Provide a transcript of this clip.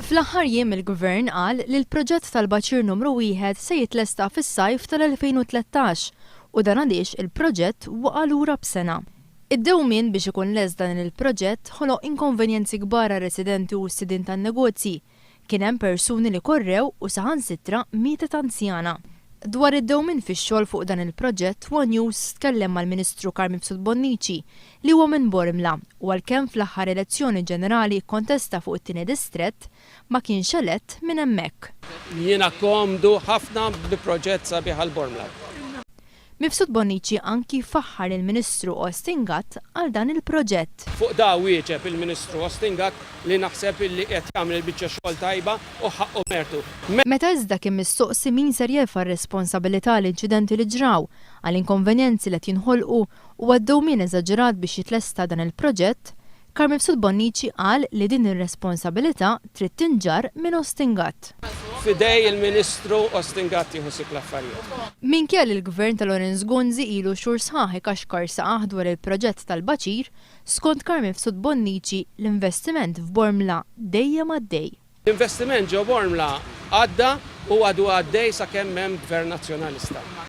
Fl-aħħar jiem il-Gvern qal li l-proġett tal-Baċir numru 1 se jitlesta fis-sajf tal-2013 u dan għaliex il-proġett waqa' lura b'sena. Id-dewmien biex ikun les dan il-proġett ħoloq inkonvenjenzi kbar residenti u s-sidin tan-negozji. Kien hemm persuni li korrew u saħansitra mietet anzjana. Dwar id-dewmien fix-xogħol fuq dan il-proġett, One News tkellem mal-Ministru Carmine Bonnici li huwa minn Bormla u għalkemm fl-aħħar elezzjoni ġenerali kontesta fuq it-tieni distrett ma kienx elett minn hemmhekk. Jiena komdu ħafna bi proġett sabiħ għal Bormla. Mifsud Bonnici anki faħħar il-Ministru Ostingat għal dan il-proġett. Fuq da wieġeb il-Ministru Ostingat li naħseb li qed jagħmel il-biċċa xogħol tajba u ħaqqu mertu. Meta iżda kien mistoqsi min ser jerfa' r-responsabilità l-inċidenti li ġraw għal inkonvenjenzi li jinħolqu u għaddew min eżaġerat biex jitlesta dan il-proġett, Mifsud Bonnici qal li din ir-responsabilità trid tinġar minn Ostingat. Fidej il-Ministru Ostingat jieħu l-affarijiet. Minkejja li l-Gvern ta' Lorenz Gonzi ilu xhur sħaħ ikaxkar saqaħ dwar il-proġett tal-Baċir, skont Mifsud Bonnici l-investiment f'Bormla dejjem għaddej. L-investiment ġo Bormla għadda u għadu għaddej sakemm hemm Gvern Nazzjonalista.